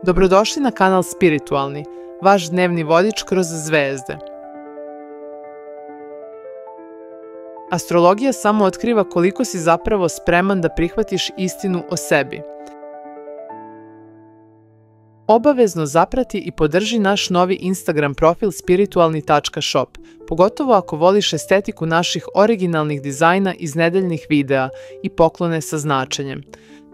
Dobrodošli na kanal Spiritualni, vaš dnevni vodič kroz zvezde. Astrologija samo otkriva koliko si zapravo spreman da prihvatiš istinu o sebi. Obavezno zaprati i podrži naš novi Instagram profil spiritualni.shop, pogotovo ako voliš estetiku naših originalnih dizajna iz nedeljnih videa i poklone sa značenjem.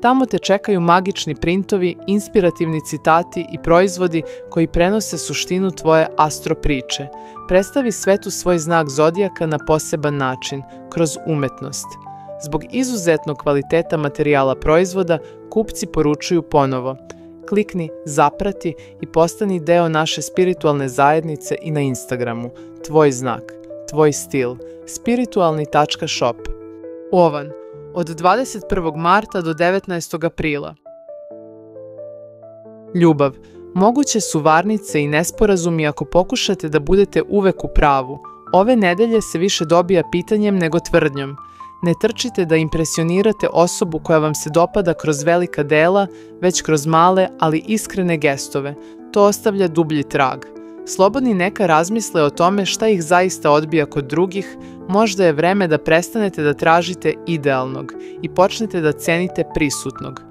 Tamo te čekaju magični printovi, inspirativni citati i proizvodi koji prenose suštinu tvoje astro priče. Predstavi svetu svoj znak zodijaka na poseban način, kroz umetnost. Zbog izuzetnog kvaliteta materijala proizvoda, kupci poručuju ponovo. Klikni, zaprati i postani deo naše spiritualne zajednice i na Instagramu. Tvoj znak, tvoj stil. Spiritualni.shop. Ovan. Od 21. marta do 19. aprila. Ljubav. Moguće su varnice i nesporazumi ako pokušate da budete uvek u pravu. Ove nedelje se više dobija pitanjem nego tvrdnjom. Ne trčite da impresionirate osobu koja vam se dopada kroz velika dela, već kroz male, ali iskrene gestove. To ostavlja dublji trag. Slobodni neka razmisle o tome šta ih zaista odbija kod drugih, možda je vreme da prestanete da tražite idealnog i počnete da cenite prisutnog.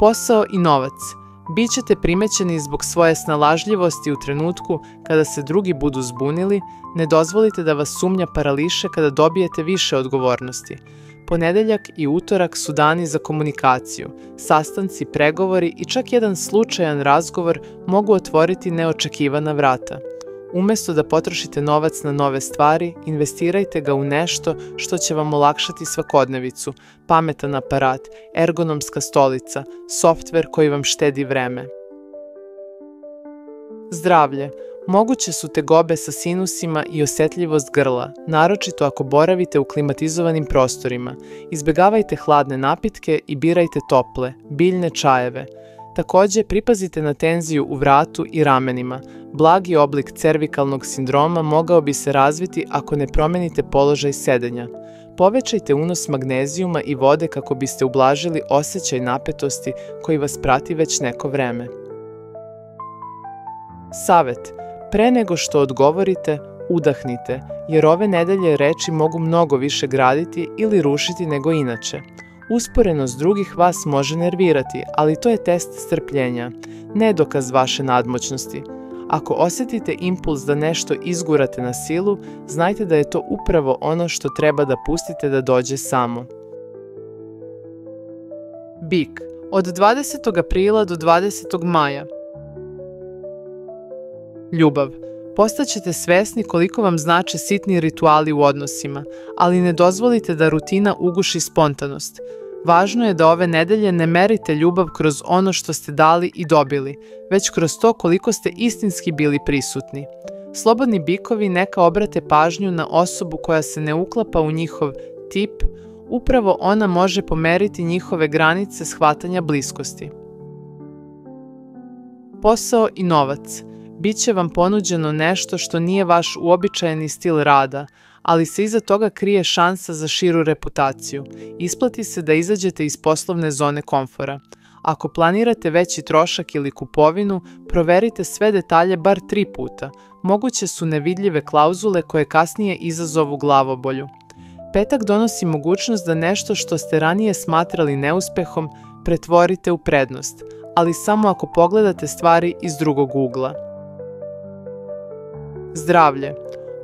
Posao i novac. Bićete primećeni zbog svoje snalažljivosti u trenutku kada se drugi budu zbunili, ne dozvolite da vas sumnja parališe kada dobijete više odgovornosti. Ponedeljak i utorak su dani za komunikaciju, sastanci, pregovori i čak jedan slučajan razgovor mogu otvoriti neočekivana vrata. Umesto da potrošite novac na nove stvari, investirajte ga u nešto što će vam olakšati svakodnevicu, pametan aparat, ergonomska stolica, softver koji vam štedi vreme. Zdravlje. Moguće su tegobe sa sinusima i osetljivost grla, naročito ako boravite u klimatizovanim prostorima. Izbegavajte hladne napitke i birajte tople, biljne čajeve. Takođe, pripazite na tenziju u vratu i ramenima. Blagi oblik cervikalnog sindroma mogao bi se razviti ako ne promenite položaj sedenja. Povećajte unos magnezijuma i vode kako biste ublažili osjećaj napetosti koji vas prati već neko vreme. Savet. Pre nego što odgovorite, udahnite, jer ove nedelje reči mogu mnogo više graditi ili rušiti nego inače. Usporenost drugih vas može nervirati, ali to je test strpljenja, ne dokaz vaše nadmoćnosti. Ako osjetite impuls da nešto izgurate na silu, znajte da je to upravo ono što treba da pustite da dođe samo. Bik. Od 20. aprila do 20. maja. Ljubav. Postaćete svesni koliko vam znače sitni rituali u odnosima, ali ne dozvolite da rutina uguši spontanost. Važno je da ove nedelje ne merite ljubav kroz ono što ste dali i dobili, već kroz to koliko ste istinski bili prisutni. Slobodni bikovi neka obrate pažnju na osobu koja se ne uklapa u njihov tip, upravo ona može pomeriti njihove granice shvatanja bliskosti. Posao i novac. Biće vam ponuđeno nešto što nije vaš uobičajeni stil rada, ali se iza toga krije šansa za širu reputaciju. Isplati se da izađete iz poslovne zone komfora. Ako planirate veći trošak ili kupovinu, proverite sve detalje bar 3 puta. Moguće su nevidljive klauzule koje kasnije izazovu glavobolju. Petak donosi mogućnost da nešto što ste ranije smatrali neuspehom pretvorite u prednost, ali samo ako pogledate stvari iz drugog ugla. Zdravlje.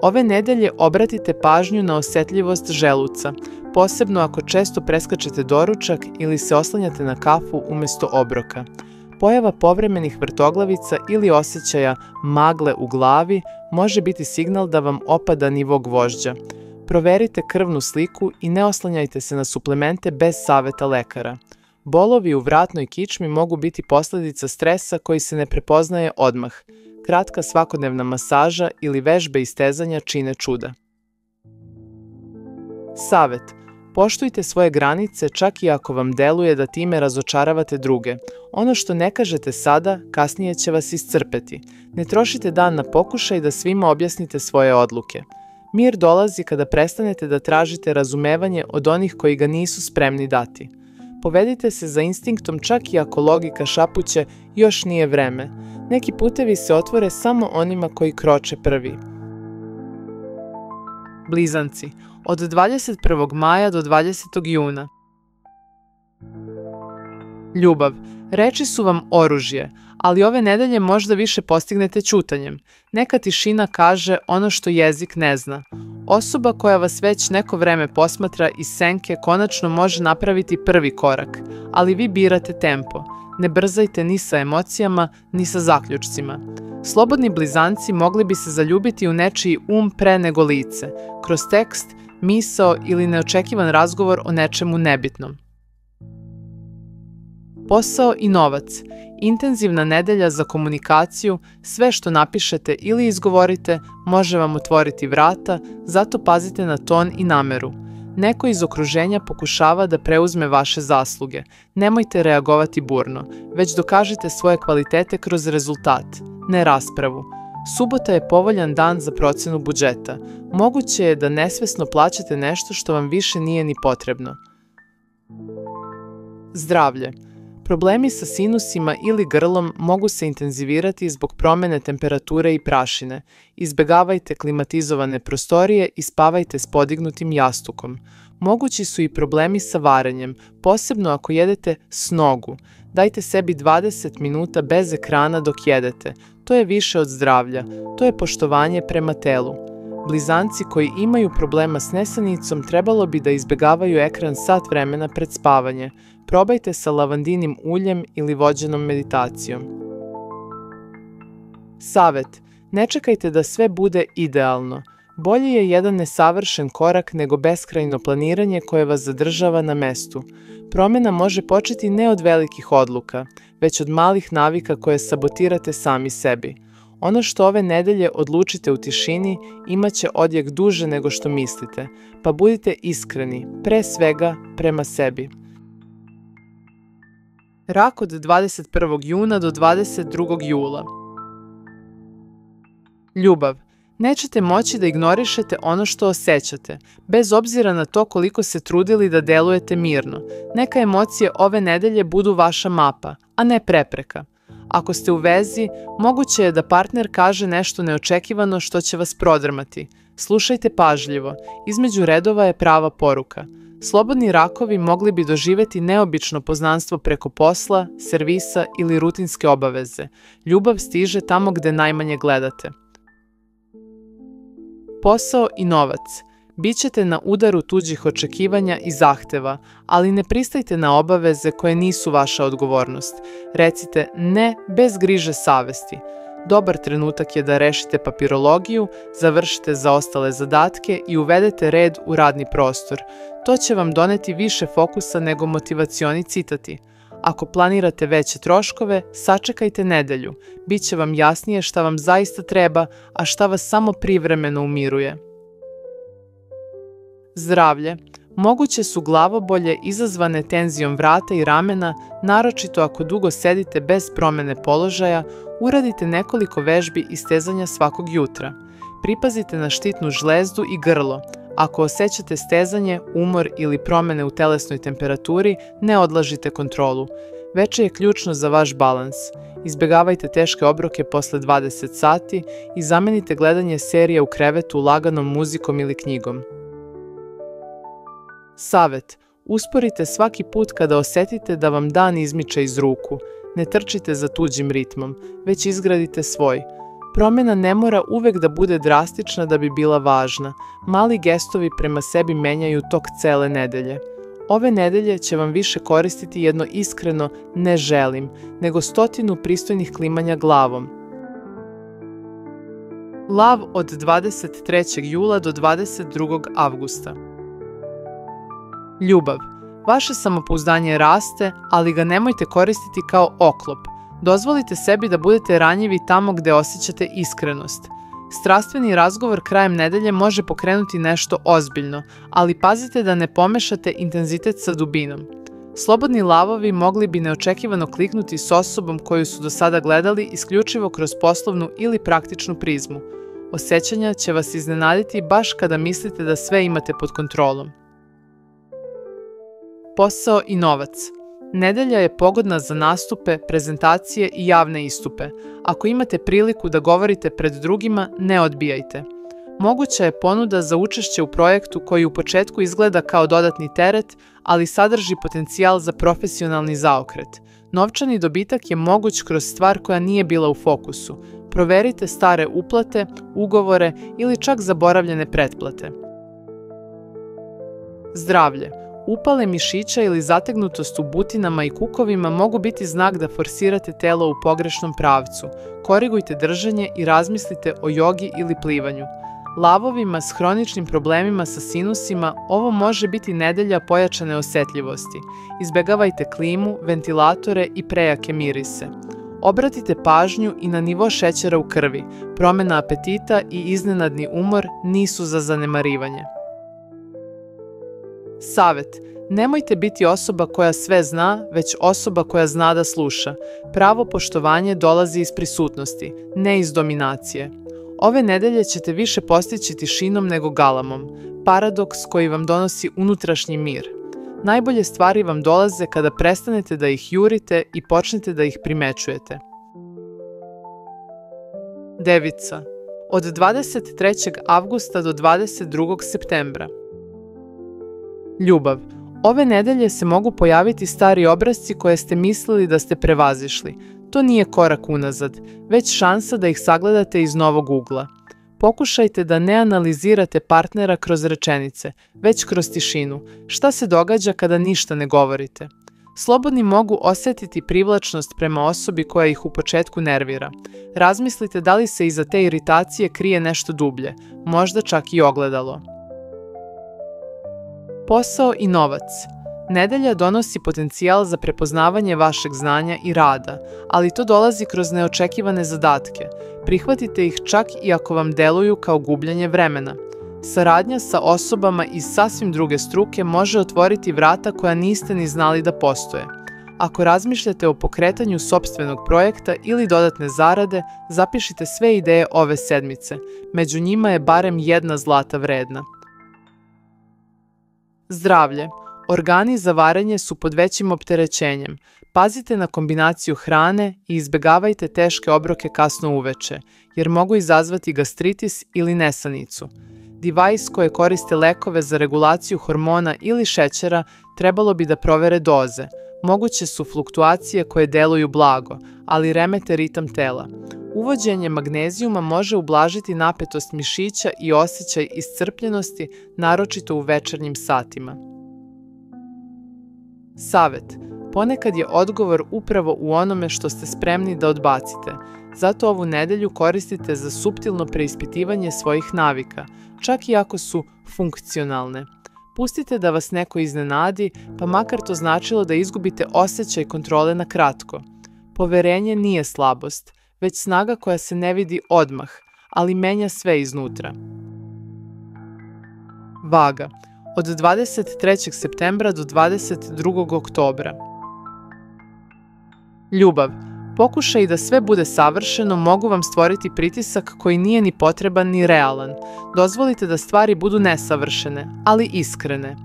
Ove nedelje obratite pažnju na osetljivost želuca, posebno ako često preskačete doručak ili se oslanjate na kafu umesto obroka. Pojava povremenih vrtoglavica ili osjećaja magle u glavi može biti signal da vam opada nivo gvožđa. Proverite krvnu sliku i ne oslanjajte se na suplemente bez saveta lekara. Bolovi u vratnoj kičmi mogu biti posledica stresa koji se ne prepoznaje odmah. Kratka svakodnevna masaža ili vežbe istezanja čine čuda. Savet. Poštujte svoje granice čak i ako vam deluje da time razočaravate druge. Ono što ne kažete sada, kasnije će vas iscrpeti. Ne trošite dan na pokušaj da svima objasnite svoje odluke. Mir dolazi kada prestanete da tražite razumevanje od onih koji ga nisu spremni dati. Povedite se za instinktom čak i ako logika šapuće još nije vreme. Neki putevi se otvore samo onima koji kroče prvi. Blizanci, od 21. maja do 20. juna. Ljubav, reči su vam oružje, ali ove nedelje možda više postignete ćutanjem. Neka tišina kaže ono što jezik ne zna. Osoba koja vas već neko vreme posmatra iz senke konačno može napraviti prvi korak, ali vi birate tempo. Ne brzajte ni sa emocijama, ni sa zaključcima. Slobodni blizanci mogli bi se zaljubiti u nečiji pre nego lice, kroz tekst, misao ili neočekivan razgovor o nečemu nebitnom. Posao i novac, intenzivna nedelja za komunikaciju, sve što napišete ili izgovorite može vam otvoriti vrata, zato pazite na ton i nameru. Neko iz okruženja pokušava da preuzme vaše zasluge. Nemojte reagovati burno, već dokažite svoje kvalitete kroz rezultat, ne raspravu. Subota je povoljan dan za procenu budžeta. Moguće je da nesvesno plaćate nešto što vam više nije ni potrebno. Zdravlje. Problemi sa sinusima ili grlom mogu se intenzivirati zbog promene temperature i prašine. Izbegavajte klimatizovane prostorije i spavajte s podignutim jastukom. Mogući su i problemi sa varenjem, posebno ako jedete s nogu. Dajte sebi 20 minuta bez ekrana dok jedete. To je više od zdravlja. To je poštovanje prema telu. Blizanci koji imaju problema s nesanicom trebalo bi da izbegavaju ekran sat vremena pred spavanje. Probajte sa lavandinim uljem ili vođenom meditacijom. Savet. Ne čekajte da sve bude idealno. Bolje je jedan nesavršen korak nego beskrajno planiranje koje vas zadržava na mestu. Promjena može početi ne od velikih odluka, već od malih navika koje sabotirate sami sebi. Ono što ove nedelje odlučite u tišini imaće odjek duže nego što mislite, pa budite iskreni, pre svega prema sebi. Rak od 21. juna do 22. jula. Ljubav. Nećete moći da ignorišete ono što osjećate, bez obzira na to koliko se trudili da delujete mirno. Neka emocije ove nedelje budu vaša mapa, a ne prepreka. Ako ste u vezi, moguće je da partner kaže nešto neočekivano što će vas prodrmati. Slušajte pažljivo, između redova je prava poruka. Slobodni rakovi mogli bi doživjeti neobično poznanstvo preko posla, servisa ili rutinske obaveze. Ljubav stiže tamo gde najmanje gledate. Posao i novac. Bićete na udaru tuđih očekivanja i zahteva, ali ne pristajte na obaveze koje nisu vaša odgovornost. Recite ne bez griže savesti. Dobar trenutak je da rešite papirologiju, završite zaostale zadatke i uvedete red u radni prostor. To će vam doneti više fokusa nego motivacioni citati. Ako planirate veće troškove, sačekajte nedelju. Biće vam jasnije šta vam zaista treba, a šta vas samo privremeno umiruje. Zdravlje. Moguće su glavobolje izazvane tenzijom vrata i ramena, naročito ako dugo sedite bez promene položaja, uradite nekoliko vežbi i stezanja svakog jutra. Pripazite na štitnu žlezdu i grlo. Ako osjećate stezanje, umor ili promene u telesnoj temperaturi, ne odlažite kontrolu. Veče je ključno za vaš balans. Izbegavajte teške obroke posle 20 sati i zamenite gledanje serije u krevetu laganom muzikom ili knjigom. Savet. Usporite svaki put kada osetite da vam dan izmiče iz ruku. Ne trčite za tuđim ritmom, već izgradite svoj. Promjena ne mora uvek da bude drastična da bi bila važna. Mali gestovi prema sebi menjaju tok cele nedelje. Ove nedelje će vam više koristiti jedno iskreno ne želim, nego 100 pristojnih klimanja glavom. Lav od 23. jula do 22. avgusta. Ljubav. Vaše samopouzdanje raste, ali ga nemojte koristiti kao oklop. Dozvolite sebi da budete ranjivi tamo gde osjećate iskrenost. Strastveni razgovor krajem nedelje može pokrenuti nešto ozbiljno, ali pazite da ne pomešate intenzitet sa dubinom. Slobodni lavovi mogli bi neočekivano kliknuti s osobom koju su do sada gledali isključivo kroz poslovnu ili praktičnu prizmu. Osjećanja će vas iznenaditi baš kada mislite da sve imate pod kontrolom. Posao i novac. Nedelja je pogodna za nastupe, prezentacije i javne istupe. Ako imate priliku da govorite pred drugima, ne odbijajte. Moguća je ponuda za učešće u projektu koji u početku izgleda kao dodatni teret, ali sadrži potencijal za profesionalni zaokret. Novčani dobitak je moguć kroz stvar koja nije bila u fokusu. Proverite stare uplate, ugovore ili čak zaboravljene pretplate. Zdravlje. Upale mišića ili zategnutost u butinama i kukovima mogu biti znak da forsirate telo u pogrešnom pravcu. Korigujte držanje i razmislite o jogi ili plivanju. Lavovima s hroničnim problemima sa sinusima ovo može biti nedelja pojačane osetljivosti. Izbegavajte klimu, ventilatore i prejake mirise. Obratite pažnju i na nivo šećera u krvi. Promena apetita i iznenadni umor nisu za zanemarivanje. Savet. Nemojte biti osoba koja sve zna, već osoba koja zna da sluša. Pravo poštovanje dolazi iz prisutnosti, ne iz dominacije. Ove nedelje ćete više postići tišinom nego galamom, paradoks koji vam donosi unutrašnji mir. Najbolje stvari vam dolaze kada prestanete da ih jurite i počnete da ih primećujete. Devica. Od 23. avgusta do 22. septembra. Ljubav. Ove nedelje se mogu pojaviti stari obrasci koje ste mislili da ste prevazišli. To nije korak unazad, već šansa da ih sagledate iz novog ugla. Pokušajte da ne analizirate partnera kroz rečenice, već kroz tišinu. Šta se događa kada ništa ne govorite? Slobodni mogu osjetiti privlačnost prema osobi koja ih u početku nervira. Razmislite da li se iza te iritacije krije nešto dublje, možda čak i ogledalo. Posao i novac. Nedelja donosi potencijal za prepoznavanje vašeg znanja i rada, ali to dolazi kroz neočekivane zadatke. Prihvatite ih čak i ako vam deluju kao gubljenje vremena. Saradnja sa osobama iz sasvim druge struke može otvoriti vrata koja niste ni znali da postoje. Ako razmišljate o pokretanju sopstvenog projekta ili dodatne zarade, zapišite sve ideje ove sedmice. Među njima je barem jedna zlata vredna. Zdravlje. Organi za varenje su pod većim opterećenjem. Pazite na kombinaciju hrane i izbegavajte teške obroke kasno uveče, jer mogu izazvati gastritis ili nesanicu. Device koje koriste lekove za regulaciju hormona ili šećera trebalo bi da provere doze. Moguće su fluktuacije koje deluju blago, ali remete ritam tela. Uvođenje magnezijuma može ublažiti napetost mišića i osjećaj iscrpljenosti, naročito u večernjim satima. Savet. Ponekad je odgovor upravo u onome što ste spremni da odbacite. Zato ovu nedelju koristite za suptilno preispitivanje svojih navika, čak i ako su funkcionalne. Pustite da vas neko iznenadi, pa makar to značilo da izgubite osjećaj kontrole na kratko. Poverenje nije slabost, već snaga koja se ne vidi odmah, ali menja sve iznutra. Vaga. Od 23. septembra do 22. oktobra. Ljubav. Pokušaj da sve bude savršeno mogu vam stvoriti pritisak koji nije ni potreban ni realan. Dozvolite da stvari budu nesavršene, ali iskrene.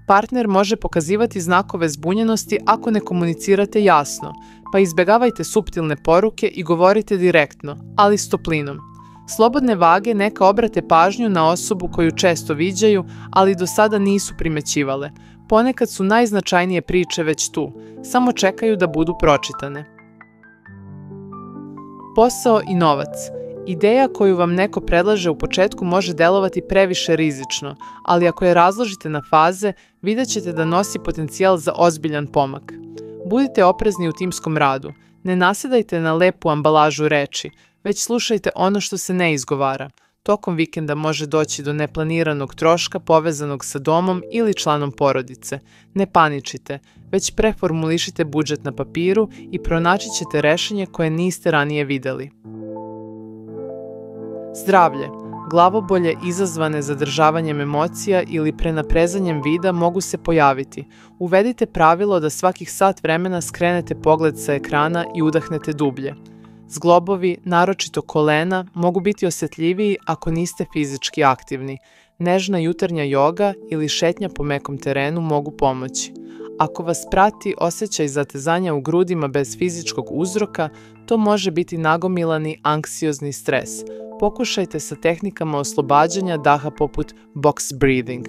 Partner može pokazivati znakove zbunjenosti ako ne komunicirate jasno, pa izbegavajte suptilne poruke i govorite direktno, ali s toplinom. Slobodne vage neka obrate pažnju na osobu koju često viđaju, ali do sada nisu primećivale. Ponekad su najznačajnije priče već tu, samo čekaju da budu pročitane. Posao i novac. Ideja koju vam neko predlaže u početku može delovati previše rizično, ali ako je razložite na faze, vidjet ćete da nosi potencijal za ozbiljan pomak. Budite oprezni u timskom radu. Ne nasedajte na lepu ambalažu reči, već slušajte ono što se ne izgovara. Tokom vikenda može doći do neplaniranog troška povezanog sa domom ili članom porodice. Ne paničite, već preformulišite budžet na papiru i pronaći ćete rešenje koje niste ranije videli. Zdravlje. Glavobolje izazvane zadržavanjem emocija ili prenaprezanjem vida mogu se pojaviti. Uvedite pravilo da svakih sat vremena skrenete pogled sa ekrana i udahnete dublje. Zglobovi, naročito kolena, mogu biti osjetljiviji ako niste fizički aktivni. Nežna jutarnja joga ili šetnja po mekom terenu mogu pomoći. Ako vas prati osjećaj zatezanja u grudima bez fizičkog uzroka, to može biti nagomilani anksiozni stres. Pokušajte sa tehnikama oslobađanja daha poput box breathing.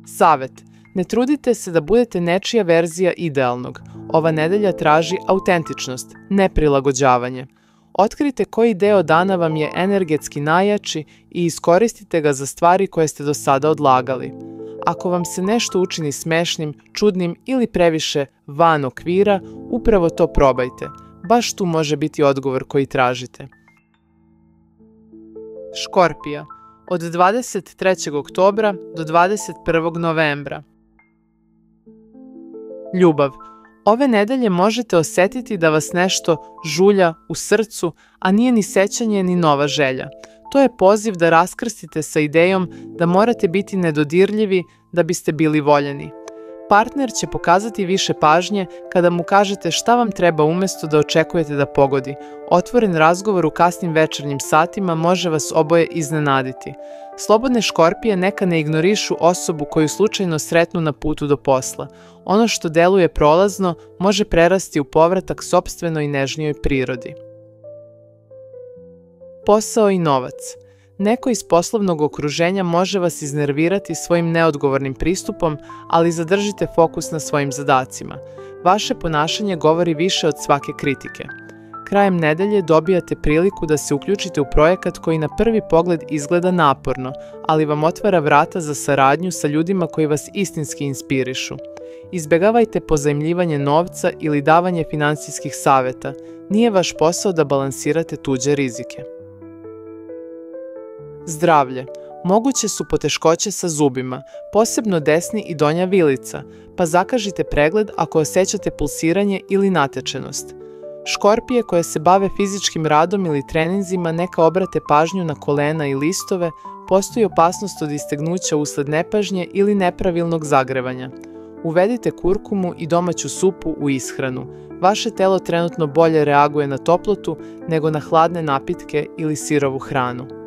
Savet. Ne trudite se da budete nečija verzija idealnog. Ova nedelja traži autentičnost, ne prilagođavanje. Otkrite koji deo dana vam je energetski najjači i iskoristite ga za stvari koje ste do sada odlagali. Ako vam se nešto učini smešnim, čudnim ili previše van okvira, upravo to probajte. Baš tu može biti odgovor koji tražite. Škorpija. Od 23. oktobra do 21. novembra. Ljubav. Ove nedelje možete osetiti da vas nešto žulja u srcu, a nije ni sećanje ni nova želja. To je poziv da raskrstite sa idejom da morate biti nedodirljivi da biste bili voljeni. Partner će pokazati više pažnje kada mu kažete šta vam treba umjesto da očekujete da pogodi. Otvoren razgovor u kasnim večernjim satima može vas oboje iznenaditi. Slobodne škorpije neka ne ignorišu osobu koju slučajno sretnu na putu do posla. Ono što deluje prolazno može prerasti u povratak sopstvenoj nežnijoj prirodi. Posao i novac. Neko iz poslovnog okruženja može vas iznervirati svojim neodgovornim pristupom, ali zadržite fokus na svojim zadacima. Vaše ponašanje govori više od svake kritike. Krajem nedelje dobijate priliku da se uključite u projekat koji na prvi pogled izgleda naporno, ali vam otvara vrata za saradnju sa ljudima koji vas istinski inspirišu. Izbegavajte pozajmljivanje novca ili davanje finansijskih saveta. Nije vaš posao da balansirate tuđe rizike. Zdravlje. Moguće su poteškoće sa zubima, posebno desni i donja vilica, pa zakažite pregled ako osjećate pulsiranje ili natečenost. Škorpije koje se bave fizičkim radom ili treninzima neka obrate pažnju na kolena i listove, postoji opasnost od istegnuća usled nepažnje ili nepravilnog zagrevanja. Uvedite kurkumu i domaću supu u ishranu. Vaše telo trenutno bolje reaguje na toplotu nego na hladne napitke ili sirovu hranu.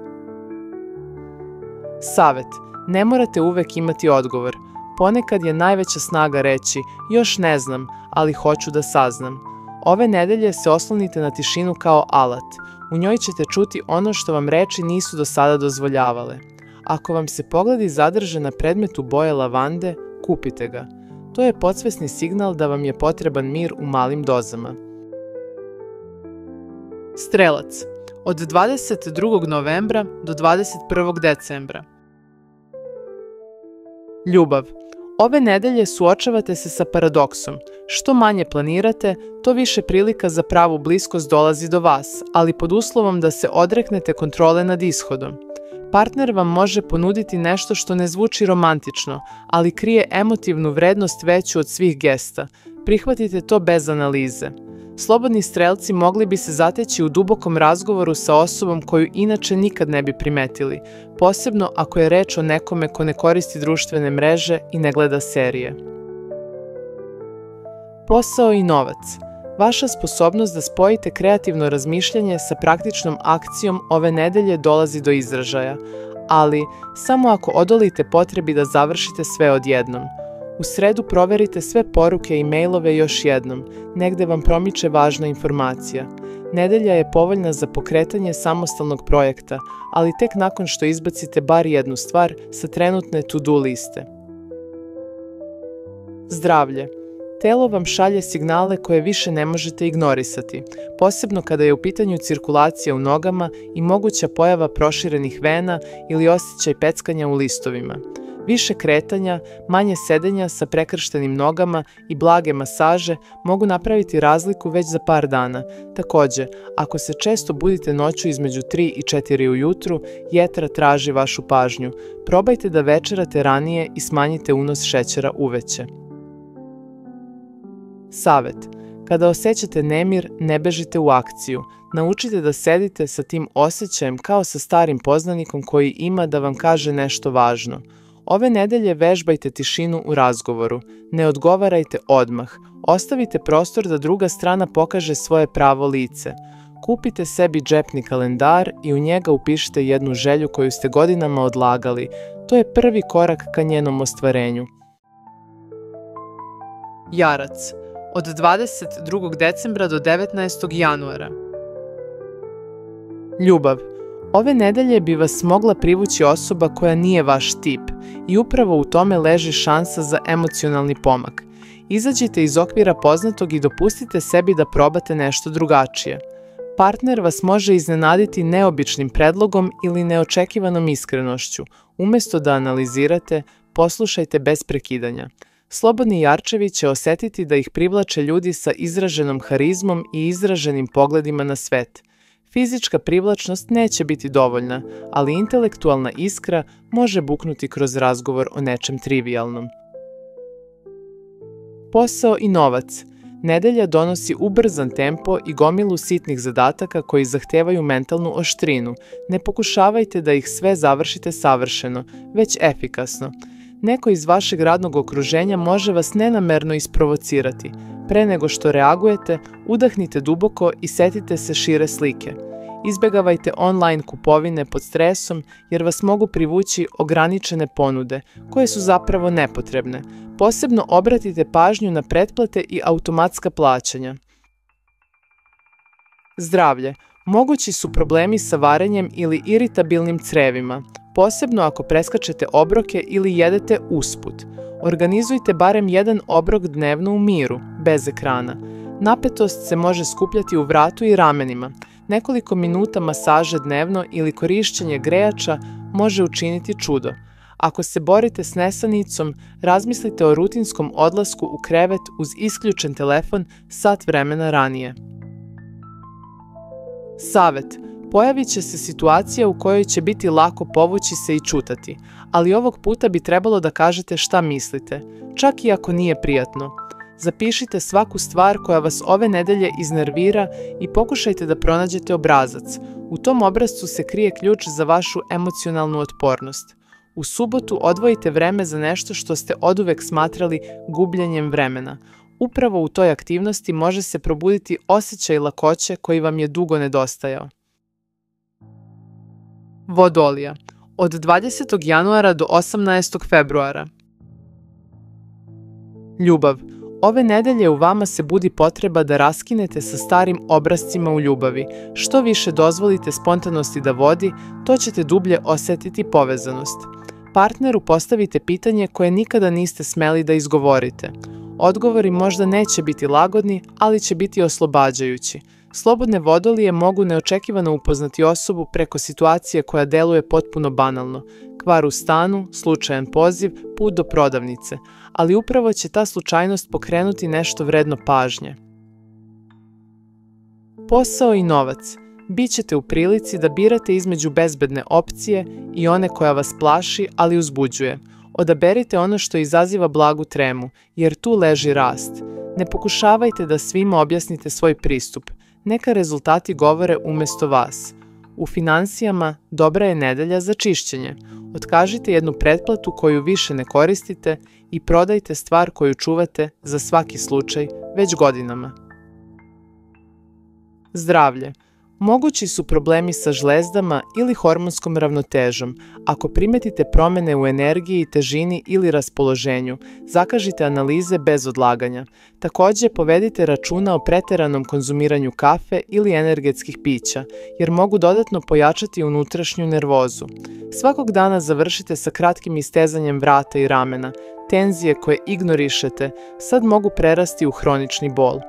Savet. Ne morate uvek imati odgovor. Ponekad je najveća snaga reći, još ne znam, ali hoću da saznam. Ove nedelje se oslonite na tišinu kao alat. U njoj ćete čuti ono što vam reči nisu do sada dozvoljavale. Ako vam se pogledi zadrže na predmetu boje lavande, kupite ga. To je podsvesni signal da vam je potreban mir u malim dozama. Strelac. Od 22. novembra do 21. decembra. Ljubav. Ove nedelje suočavate se sa paradoksom. Što manje planirate, to više prilika za pravu bliskost dolazi do vas, ali pod uslovom da se odreknete kontrole nad ishodom. Partner vam može ponuditi nešto što ne zvuči romantično, ali krije emotivnu vrednost veću od svih gesta. Prihvatite to bez analize. Slobodni strelci mogli bi se zateći u dubokom razgovoru sa osobom koju inače nikad ne bi primetili, posebno ako je reč o nekome ko ne koristi društvene mreže i ne gleda serije. Posao i novac. Vaša sposobnost da spojite kreativno razmišljanje sa praktičnom akcijom ove nedelje dolazi do izražaja, ali samo ako odolite potrebi da završite sve odjednom. U sredu proverite sve poruke i mailove još jednom, negde vam promiče važna informacija. Nedelja je povoljna za pokretanje samostalnog projekta, ali tek nakon što izbacite bar jednu stvar sa trenutne to-do liste. Zdravlje. Telo vam šalje signale koje više ne možete ignorisati, posebno kada je u pitanju cirkulacija u nogama i moguća pojava proširenih vena ili osjećaj peckanja u listovima. Više kretanja, manje sedenja sa prekrštenim nogama i blage masaže mogu napraviti razliku već za par dana. Takođe, ako se često budite noću između 3 i 4 ujutru, jetra traži vašu pažnju. Probajte da večerate ranije i smanjite unos šećera uveče. Savet. Kada osjećate nemir, ne bežite u akciju. Naučite da sedite sa tim osjećajem kao sa starim poznanikom koji ima da vam kaže nešto važno. Ove nedelje vežbajte tišinu u razgovoru. Ne odgovarajte odmah. Ostavite prostor da druga strana pokaže svoje pravo lice. Kupite sebi džepni kalendar i u njega upišite jednu želju koju ste godinama odlagali. To je prvi korak ka njenom ostvarenju. Jarac, od 22. decembra do 19. januara. Ljubav, ove nedelje bi vas mogla privući osoba koja nije vaš tip i upravo u tome leži šansa za emocionalni pomak. Izađite iz okvira poznatog i dopustite sebi da probate nešto drugačije. Partner vas može iznenaditi neobičnim predlogom ili neočekivanom iskrenošću. Umesto da analizirate, poslušajte bez prekidanja. Slobodni jarčevi će osetiti da ih privlače ljudi sa izraženom harizmom i izraženim pogledima na svet. Fizička privlačnost neće biti dovoljna, ali intelektualna iskra može buknuti kroz razgovor o nečem trivijalnom. Posao i novac. Nedelja donosi ubrzan tempo i gomilu sitnih zadataka koji zahtevaju mentalnu oštrinu. Ne pokušavajte da ih sve završite savršeno, već efikasno. Neko iz vašeg radnog okruženja može vas nenamerno isprovocirati. Pre nego što reagujete, udahnite duboko i setite se šire slike. Izbegavajte online kupovine pod stresom jer vas mogu privući ograničene ponude, koje su zapravo nepotrebne. Posebno obratite pažnju na pretplate i automatska plaćanja. Zdravlje. Mogući su problemi sa varenjem ili iritabilnim crevima, posebno ako preskačete obroke ili jedete usput. Organizujte barem jedan obrok dnevno u miru, bez ekrana. Napetost se može skupljati u vratu i ramenima. Nekoliko minuta masaže dnevno ili korišćenje grejača može učiniti čudo. Ako se borite s nesanicom, razmislite o rutinskom odlasku u krevet uz isključen telefon sat vremena ranije. Savet. Pojavit će se situacija u kojoj će biti lako povući se i ćutati, ali ovog puta bi trebalo da kažete šta mislite, čak i ako nije prijatno. Zapišite svaku stvar koja vas ove nedelje iznervira i pokušajte da pronađete obrazac. U tom obrascu se krije ključ za vašu emocionalnu otpornost. U subotu odvojite vreme za nešto što ste oduvek smatrali gubljenjem vremena. Upravo u toj aktivnosti može se probuditi osjećaj lakoće koji vam je dugo nedostajao. Vodolija, od 20. januara do 18. februara. Ljubav. Ove nedelje u vama se budi potreba da raskinete sa starim obrascima u ljubavi. Što više dozvolite spontanosti da vodi, to ćete dublje osetiti povezanost. Partneru postavite pitanje koje nikada niste smeli da izgovorite. Odgovori možda neće biti lagodni, ali će biti oslobađajući. Slobodne vodolije mogu neočekivano upoznati osobu preko situacije koja deluje potpuno banalno. Kvar u stanu, slučajan poziv, put do prodavnice, ali upravo će ta slučajnost pokrenuti nešto vredno pažnje. Posao i novac. Bićete u prilici da birate između bezbedne opcije i one koja vas plaši, ali uzbuđuje. Odaberite ono što izaziva blagu tremu, jer tu leži rast. Ne pokušavajte da svima objasnite svoj pristup. Neka rezultati govore umesto vas. U finansijama dobra je nedelja za čišćenje. Otkažite jednu pretplatu koju više ne koristite i prodajte stvar koju čuvate za svaki slučaj već godinama. Zdravlje. Mogući su problemi sa žlezdama ili hormonskom ravnotežom. Ako primetite promene u energiji, težini ili raspoloženju, zakažite analize bez odlaganja. Takođe, povedite računa o preteranom konzumiranju kafe ili energetskih pića, jer mogu dodatno pojačati unutrašnju nervozu. Svakog dana završite sa kratkim istezanjem vrata i ramena. Tenzije koje ignorišete sad mogu prerasti u hronični bol.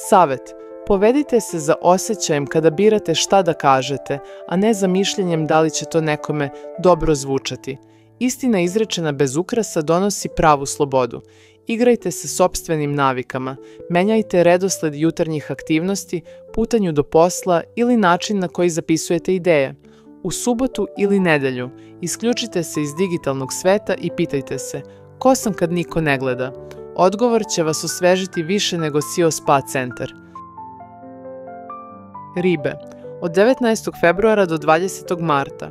Savet. Povedite se za osjećajem kada birate šta da kažete, a ne za mišljenjem da li će to nekome dobro zvučati. Istina izrečena bez ukrasa donosi pravu slobodu. Igrajte se sopstvenim navikama, menjajte redosled jutarnjih aktivnosti, putanju do posla ili način na koji zapisujete ideje. U subotu ili nedelju isključite se iz digitalnog sveta i pitajte se: ko sam kad niko ne gleda? Odgovor će vas osvežiti više nego SEO Spa centar. Ribe, od 19. februara do 20. marta.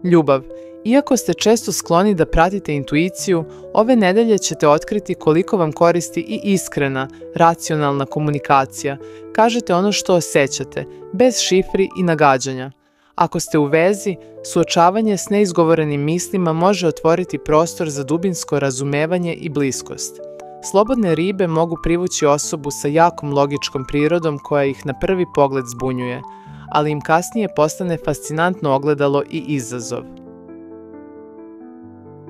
Ljubav. Iako ste često skloni da pratite intuiciju, ove nedelje ćete otkriti koliko vam koristi i iskrena, racionalna komunikacija. Kažete ono što osjećate, bez šifri i nagađanja. Ako ste u vezi, suočavanje s neizgovorenim mislima može otvoriti prostor za dubinsko razumevanje i bliskost. Slobodne ribe mogu privući osobu sa jakom logičkom prirodom koja ih na prvi pogled zbunjuje, ali im kasnije postane fascinantno ogledalo i izazov.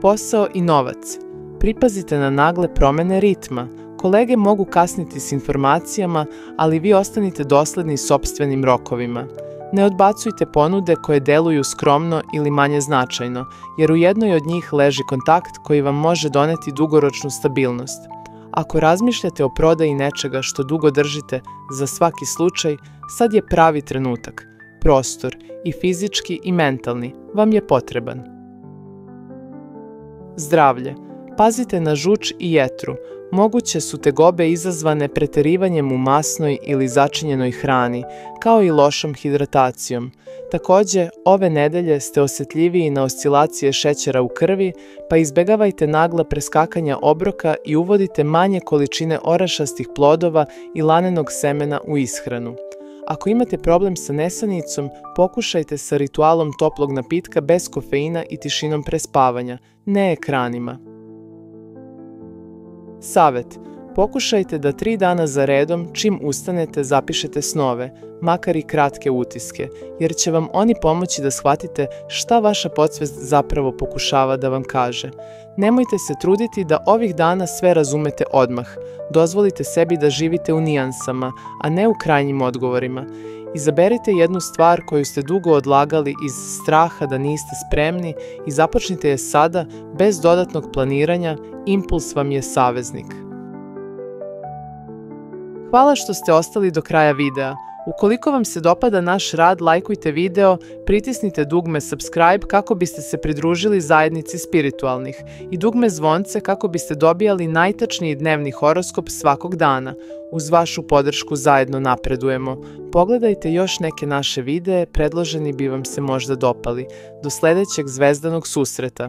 Posao i novac. Pripazite na nagle promene ritma. Kolege mogu kasniti s informacijama, ali vi ostanite dosledni sopstvenim rokovima. Ne odbacujte ponude koje deluju skromno ili manje značajno, jer u jednoj od njih leži kontakt koji vam može doneti dugoročnu stabilnost. Ako razmišljate o prodaji nečega što dugo držite za svaki slučaj, sad je pravi trenutak. Prostor, i fizički i mentalni, vam je potreban. Zdravlje. Pazite na žuč i jetru. Moguće su tegobe izazvane preterivanjem u masnoj ili začinjenoj hrani, kao i lošom hidratacijom. Takođe, ove nedelje ste osetljiviji na oscilacije šećera u krvi, pa izbegavajte nagla preskakanja obroka i uvodite manje količine orašastih plodova i lanenog semena u ishranu. Ako imate problem sa nesanicom, pokušajte sa ritualom toplog napitka bez kofeina i tišinom prespavanja, ne ekranima. Savet. Pokušajte da 3 dana za redom, čim ustanete, zapišete snove, makar i kratke utiske, jer će vam oni pomoći da shvatite šta vaša podsvest zapravo pokušava da vam kaže. Nemojte se truditi da ovih dana sve razumete odmah. Dozvolite sebi da živite u nijansama, a ne u krajnjim odgovorima. Izaberite jednu stvar koju ste dugo odlagali iz straha da niste spremni i započnite je sada, bez dodatnog planiranja, impuls vam je saveznik. Hvala što ste ostali do kraja videa. Ukoliko vam se dopada naš rad, lajkujte video, pritisnite dugme subscribe kako biste se pridružili zajednici spiritualnih i dugme zvonce kako biste dobijali najtačniji dnevni horoskop svakog dana. Uz vašu podršku zajedno napredujemo. Pogledajte još neke naše videe, predloženi bi vam se možda dopali. Do sledećeg zvezdanog susreta.